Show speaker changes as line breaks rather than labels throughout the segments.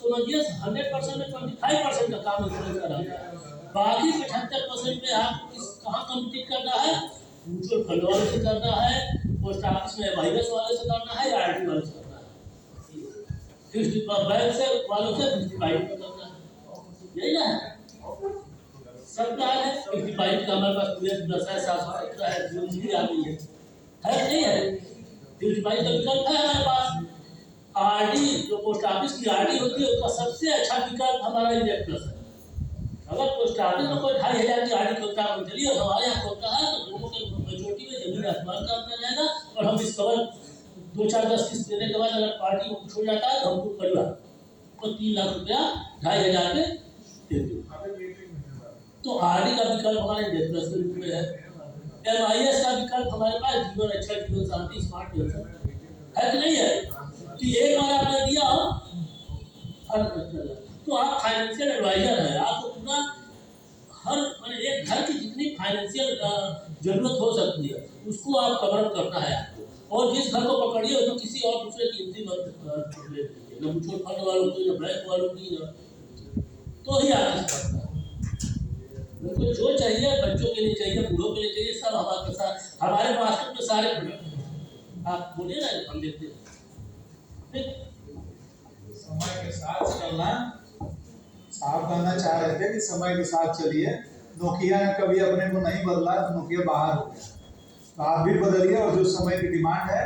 समझिए 100% में 25% का काम इंश्योरेंस का रहता है। बाकी 75% में आपको कहाँ कम्पीट करना है, म्यूचुअल फंड वाले से करना है, पोस्ट ऑफिस में वायरस वाले से करना है, या आरडी वाले से करना है, फिक्स्ड बैंक से वालों से फिक्स्ड डिपॉजिट में करना है, यही ना है सब प्लान है। फिक्स्ड डिपॉजिट का हमारे पास 10 है, 717 है, भी आ गई है नहीं है। फिक्स्ड डिपॉजिट का विकल्प है हमारे पास। आरडी जो पोस्ट ऑफिस की आरडी होती है उसका सबसे अच्छा विकल्प हमारा इंडेक्स प्लस है। अगर पोस्ट ऑफिस में कोई 2500 की आरडी खोलता है, चलिए हमारे यहाँ खोलता है तो दोनों के मेच्योरिटी में जमीन आसमान का अंतर जाएगा, और हम डिस्कवर 2-4-10 किस्त देने के बाद अगर पार्टी को कुछ हो जाता है तो हमको परिवार को 3 लाख रुपया 2500 पे दे दो। तो आरडी का विकल्प हमारे इंडेक्स प्लस के रूप में है। एमआईएस का विकल्प हमारे पास जीवन अच्छा, जीवन शांति, स्मार्ट पेंशन है कि नहीं है। कि एक बार आपने दिया तो आप फाइनेंशियल एडवाइजर है, आपको पूरा हर मैंने एक घर की जितनी फाइनेंशियल जरूरत हो सकती है उसको आप कवर करना है आपको। और जिस घर को पकड़िए उसमें किसी और दूसरे की एंट्री मत ले लीजिए, न म्यूचुअल फंड वालों की, न बैंक वालों की, तो ही आप इस करता है। उनको जो चाहिए, बच्चों के लिए चाहिए, बूढ़ों के लिए चाहिए, सब हमारे साथ, हमारे मार्केट में सारे प्रोडक्ट आप बोलिए ना, हम देखते हैं।
समय के साथ चलना, साहब कहना चाह रहे थे कि समय के साथ चलिए। नोकिया ने कभी अपने को नहीं बदला तो नोकिया बाहर हो गया, तो आप भी बदलिए और जो समय की डिमांड है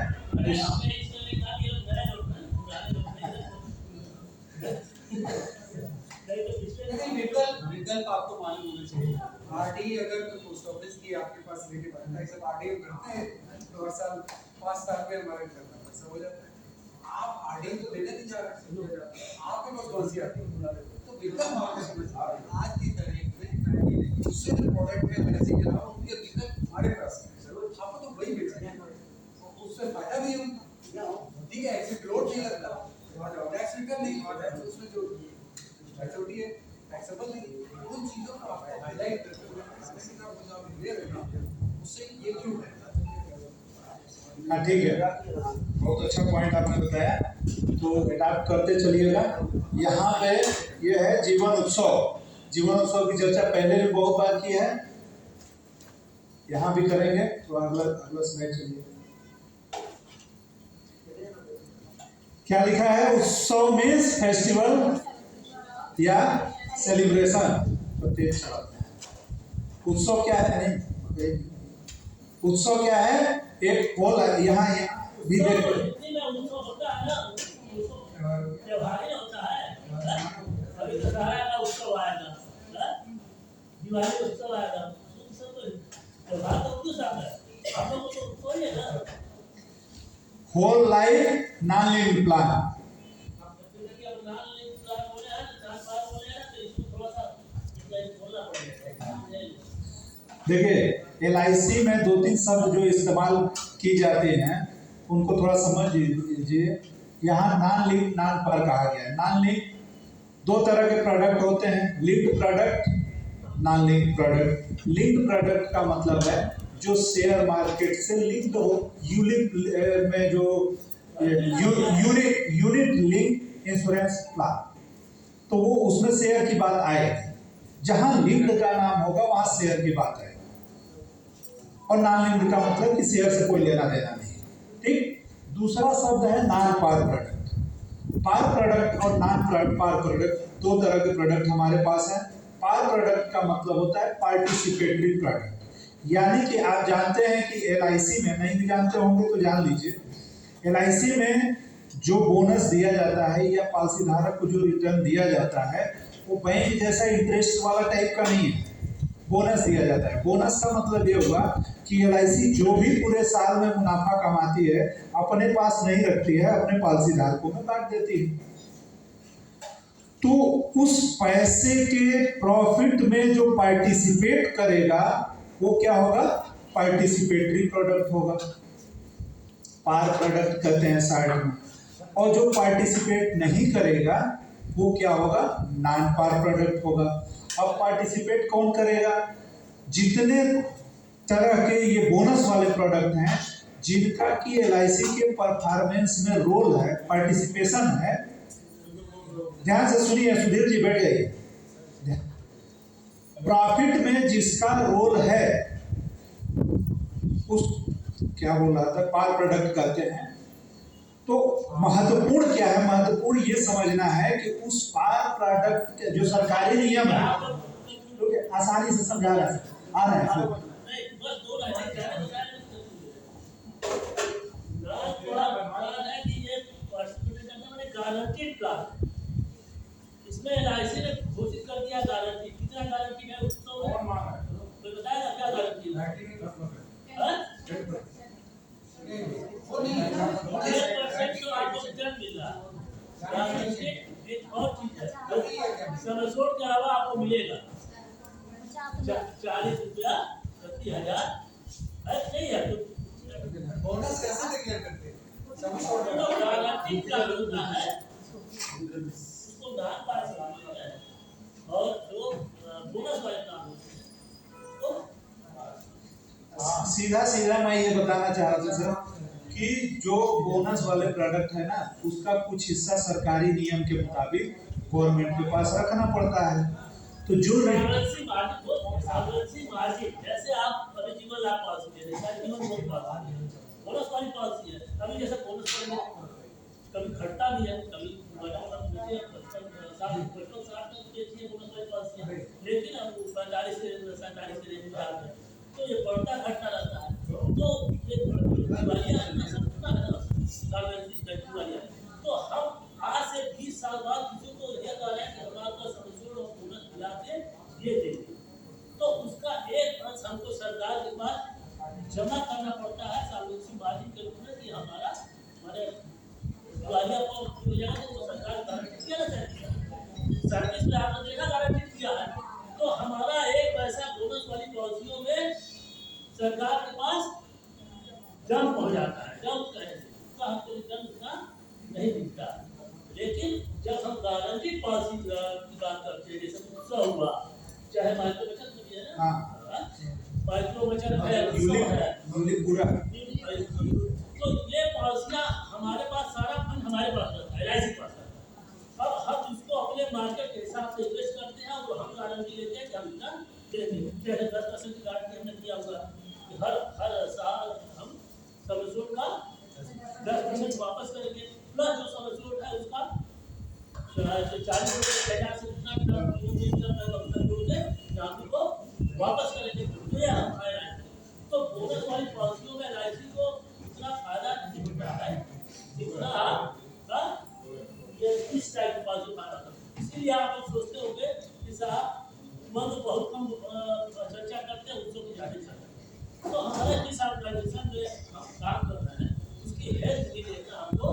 विकल्प आपको मालूम होना चाहिए। आरडी अगर पोस्ट ऑफिस की आपके पास रिलेटिव बनता है, सब आरडी करते हैं तो हर साल 5 साल में हमारे करना पैसा हो जाता है। आप आरडी तो देने नहीं जा रहे, आपके पास कौन सी आती है, तो विकल्प आपको समझ आज की तारीख में दूसरे जो प्रोडक्ट में मैंने जिक्र किया उनके विकल्प हमारे पास है, आपको तो वही बेचना है, उससे फायदा भी ठीक है, एक्सिट लोड नहीं लगता, टैक्स रिटर्न नहीं होता है, उसमें जो टैक्स होती है टैक्सेबल नहीं, उन चीजों को आप हाईलाइट करके ले रहे हैं, उससे ये क्यों है।
हाँ ठीक है, बहुत अच्छा पॉइंट आपने बताया, तो अडॉप्ट करते चलिएगा। यहाँ पे ये है जीवन उत्सव। जीवन उत्सव की चर्चा पहले भी बहुत बार की है, यहाँ भी करेंगे। तो अगला स्लाइड चलिए। क्या लिखा है? उत्सव मीन्स फेस्टिवल या सेलिब्रेशन। उत्सव क्या है? उत्सव क्या है? एक होल है यहाँ भी देखो, whole life non living plan. देखिए LIC में 2-3 शब्द जो इस्तेमाल की जाते हैं उनको थोड़ा समझ लीजिए। यहाँ नॉन लिंक नॉन पर कहा गया है। नॉन लिंक 2 तरह के प्रोडक्ट होते हैं, linked product, non link product. Linked product का मतलब है जो शेयर मार्केट से लिंक्ड हो, यूनिट में जो यूनिट लिंक इंश्योरेंस प्लान, तो वो उसमें शेयर की बात आएगी। जहां लिंक्ड का नाम होगा वहां शेयर की बात आएगी, और नॉन लिंक्ड का मतलब कि शेयर से कोई लेना देना नहीं। ठीक। दूसरा शब्द है नॉन पार प्रोडक्ट। पार प्रोडक्ट और नॉन पार प्रोडक्ट 2 तरह के प्रोडक्ट हमारे पास है। पार प्रोडक्ट का मतलब होता है पार्टिसिपेटरी प्रोडक्ट, यानी कि आप जानते हैं कि LIC में, नहीं भी जानते होंगे तो जान लीजिए, LIC में जो बोनस दिया जाता है या पॉलिसी धारक को जो रिटर्न दिया जाता है वो बैंक जैसा इंटरेस्ट वाला टाइप का नहीं है, बोनस दिया जाता है। बोनस का मतलब ये हुआ कि LIC जो भी पूरे साल में मुनाफा कमाती है अपने पास नहीं रखती है, अपने पॉलिसी धारकों में बांट देती है। तो उस पैसे के प्रॉफिट में जो पार्टिसिपेट करेगा वो क्या होगा? पार्टिसिपेटरी प्रोडक्ट होगा, पार प्रोडक्ट कहते हैं साइड में। और जो पार्टिसिपेट नहीं करेगा वो क्या होगा? नॉन पार प्रोडक्ट होगा। अब पार्टिसिपेट कौन करेगा? जितने तरह के ये बोनस वाले प्रोडक्ट हैं जिनका कि LIC के परफॉर्मेंस में रोल है, पार्टिसिपेशन है, ध्यान से सुनिए, सुधीर जी बैठ जाइए। प्रॉफिट में जिसका रोल है उस, क्या बोल रहा था, पार प्रोडक्ट कहते हैं। तो महत्वपूर्ण क्या है? महत्वपूर्ण ये समझना है कि उस पार प्रोडक्ट के जो सरकारी नियम है, आसानी से समझा रहे हैं, आ रहे हैं।
गारंटीड प्लान, इसमें एलआईसी ने घोषित कर दिया गारंटी। कितना गारंटी है उसको कोई बताएगा क्या गारंटी है? 1% तो आपको रिटर्न मिल रहा है। एक और चीज है, समझोट के अलावा आपको मिलेगा 40 रुपया प्रति हजार है, नहीं है तो
बोनस कैसे डिक्लेयर करते हैं?
गारंटी प्लान होता है, उसको नाम पास होता है, और जो बोनस वाले काम होते हैं तो
सीधा सीधा मैं ये बताना चाह रहा था सर कि जो बोनस वाले प्रोडक्ट है ना, उसका कुछ हिस्सा सरकारी नियम के मुताबिक गवर्नमेंट के पास रखना पड़ता है। तो जो
सॉल्वेंसी मार्जिन, जैसे आप अभी जीवन लाभ पॉलिसी दे रहे हैं, जीवन पॉलिसी बोनस वाली पॉलिसी है। अभी जैसे बोनस कभी घटता भी है, कभी लेकिन अब 45 से 47 के रेंज में आ गए, तो ये बढ़ता घटता रहता है। तो ये तो हम आज से 20 साल बाद किसी को यह कह रहे हैं कि हमारा समझोड़ और बोनस मिला के ये देंगे, तो उसका एक अंश हमको सरकार के पास जमा करना पड़ता है सॉल्वेंसी मार्जिन के रूप में, कि हमारा हमारे दिवालिया पर हो जाए तो वो सरकार गारंटी किया ना चाहिए। सर्विस में आपने देखा गारंटी किया है, तो हमारा एक पैसा बोनस वाली पॉलिसियों में सरकार के पास जम हो जाता है, जम कहे उसका हमको रिटर्न उतना नहीं मिलता। लेकिन जब हम गारंटी पॉलिसी की बात करते हैं, जैसे उत्सव हुआ, चाहे माइक्रो बचत भी है ना, माइक्रो बचत है,
पूरा,
तो ये पॉलिसियां हमारे पास, सारा फंड हमारे पास रहता है, एलआईसी पास रहता है। अब हम इसको अपने मार्केट के हिसाब से इन्वेस्ट करते हैं और हम गारंटी लेते हैं कि हम इतना देंगे। जैसे 10% की गारंटी हमने दिया हुआ कि हर साल हम समझोट का 10% वापस करेंगे, प्लस जो समझोट है उसका 40 रुपये से जितना आपको वापस करेंगे। तो ये हमारा है। तो बोनस वाली पॉलिसियों में एलआईसी को इतना फायदा नहीं होता है जितना ये इस टाइप की पॉलिसी फायदा करता है। इसीलिए आप लोग सोचते होंगे कि साहब मन तो बहुत कम चर्चा करते हैं, उसको ज़्यादा चर्चा। तो हमारे जिस ऑर्गेनाइजेशन में हम काम कर रहे हैं उसकी हेल्थ भी देखना हमको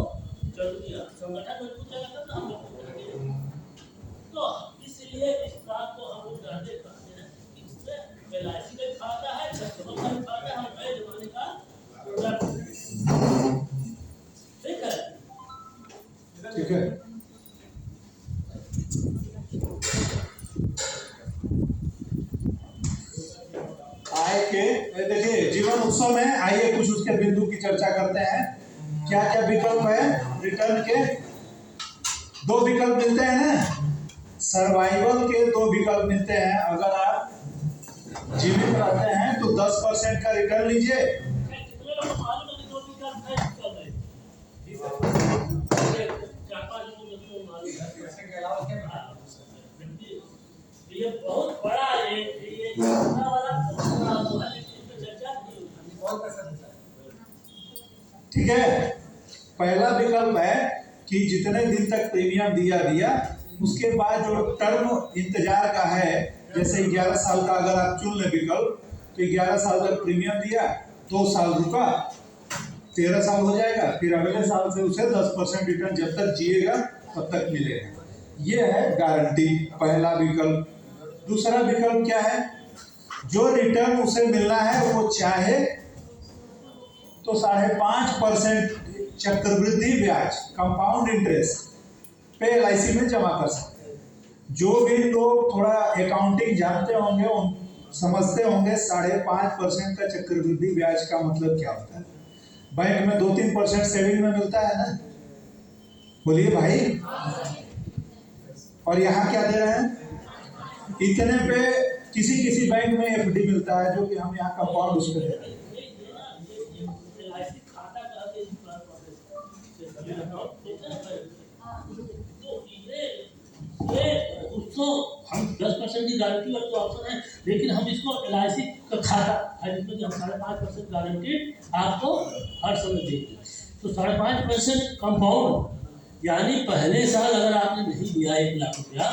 जरूरी है। संगठन मजबूत रहेगा तब हम लोग करेंगे। तो इसलिए इस बात को हम लोग जानते करते हैं कि इसमें एलआईसी में फायदा है, कस्टमर का भी फायदा है, नए जमाने का प्रोडक्ट। ठीक है,
ठीक है। आय के देखिए जीवन उत्सव में आइए कुछ उसके बिंदु की चर्चा करते हैं। क्या क्या विकल्प है रिटर्न के? 2 विकल्प मिलते हैं ना, सर्वाइवल के 2 विकल्प मिलते हैं। अगर आप जीवित रहते हैं तो 10% का रिटर्न लीजिए,
ये बहुत बड़ा है, ये वाला चर्चा
बहुत पैसा देता है।
ठीक है। पहला विकल्प है कि जितने दिन तक प्रीमियम दिया उसके बाद जो टर्म इंतजार का है, जैसे 11 साल का अगर आप चुन ले विकल्प, तो 11 साल तक प्रीमियम दिया, 2 साल रुका, 13 साल हो जाएगा, फिर अगले साल से उसे 10% रिटर्न जब तक जिएगा तब तक मिलेगा। ये है गारंटी, पहला विकल्प। दूसरा विकल्प क्या है? जो रिटर्न उसे मिलना है वो चाहे तो 5.5% चक्रवृद्धि ब्याज, कंपाउंड इंटरेस्ट पे एलआईसी में जमा कर सकते हैं। जो भी लोग थोड़ा अकाउंटिंग जानते होंगे, समझते होंगे 5.5% का चक्रवृद्धि ब्याज का मतलब क्या होता है। बैंक में 2-3% सेविंग में मिलता है ना, बोलिए भाई। और यहाँ क्या दे रहे हैं? इतने पे किसी किसी बैंक में एफडी मिलता है जो कि हम यहाँ कंपाउंड उस पर दे रहे हैं।
उसको हम 10% की गारंटी वाला तो ऑप्शन है, लेकिन हम इसको LIC का खाता है जिसमें हम 5.5% गारंटी आपको हर समय देंगे। तो 5.5% कंपाउंड यानी पहले साल अगर आपने नहीं दिया 1 लाख रुपया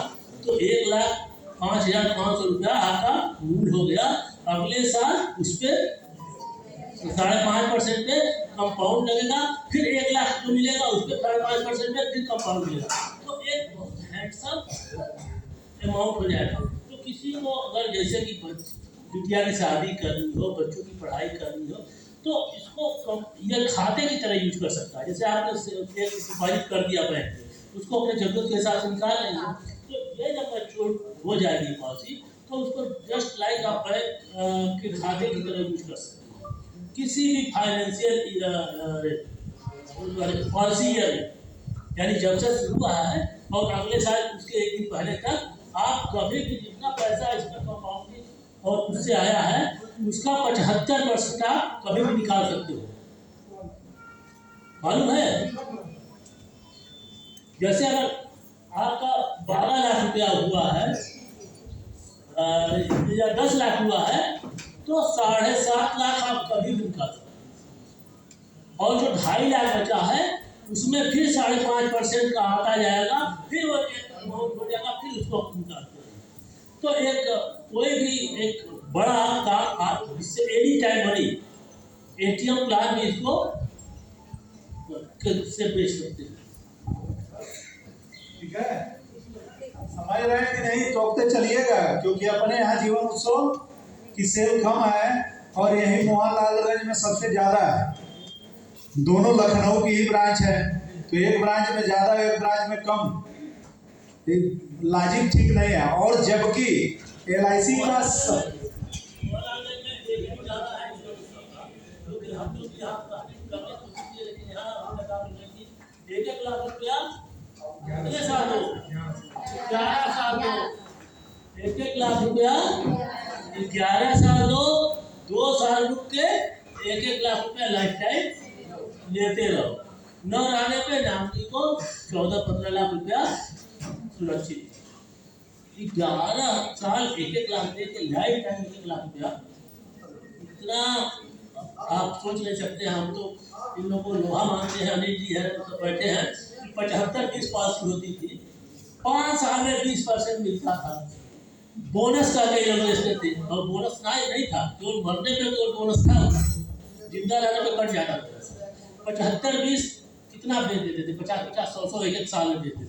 तो 1,05,500 रुपया आपका मूल हो गया। अगले साल उस पर 5.5% पे कंपाउंड लगेगा, फिर 1 लाख जो मिलेगा उस पर 5.5% में फिर कंपाउंड मिलेगा। तो एक बहुत हैंडसम अमाउंट हो जाएगा। तो किसी को अगर जैसे कि बिटिया की शादी करनी हो, बच्चों की पढ़ाई करनी हो, तो इसको ये खाते की तरह यूज कर सकता है। जैसे आपने एक डिपॉजिट कर दिया बैंक में, उसको अपने जरूरत के हिसाब से निकाल लेंगे। तो ये जब मैच्योर हो जाएगी पॉलिसी तो उसको जस्ट लाइक आप बैंक के खाते की तरह यूज कर सकते हैं। किसी भी फाइनेंशियल पॉलिसी ईयर यानी जब से शुरू हुआ है और अगले साल उसके 1 दिन पहले तक आप कभी भी जितना पैसा इसका कंपाउंडिंग और उससे आया है उसका 75% आप कभी भी निकाल सकते हो। मालूम है? जैसे अगर आपका 12 लाख रुपया हुआ है या 10 लाख हुआ है तो 7.5 लाख आप कभी भी निकाल सकते हो। और जो 2.5 लाख बचा है उसमें फिर 5.5% का आता जाएगा, फिर वो अमाउंट हो जाएगा, फिर उसको निकालते हैं। तो एक कोई भी एक बड़ा काम आप इससे any time money ATM plan भी इसको से बेच सकते हैं।
ठीक है, समझ रहे हैं कि नहीं? चौकते चलिएगा, क्योंकि अपने यहाँ जीवन उत्सव की सेल कम है और यही मोहनलालगंज में सबसे ज्यादा है। दोनों लखनऊ की ही ब्रांच है, तो एक ब्रांच में ज्यादा एक ब्रांच में कम, लॉजिक ठीक नहीं है। और जबकि LIC का
एक लाख रुपया अगले साल दो, 11 साल दो, 1 लाख रुपया 11 साल दो, 2 साल रुक के 1 लाख रुपया लाइफ टाइम लेते रहो। न रहने पे नामनी को 14-15 लाख रुपया सुरक्षित। 11 साल 1 लाख दे के लाइफ टाइम 1 लाख रुपया, इतना आप सोच नहीं सकते। हम तो इन लोगों को लोहा मानते हैं। अनिल जी है तो बैठे हैं, 75-20 पॉलिसी होती थी, 5 साल में 20% मिलता था। बोनस का कई लोग इसमें थे और बोनस नहीं था, केवल मरने पे तो बोनस था, जिंदा रहने पे कट जाता था। 75-20 कितना बेच देते थे? 50-50, 100-100 एक साल में देते थे।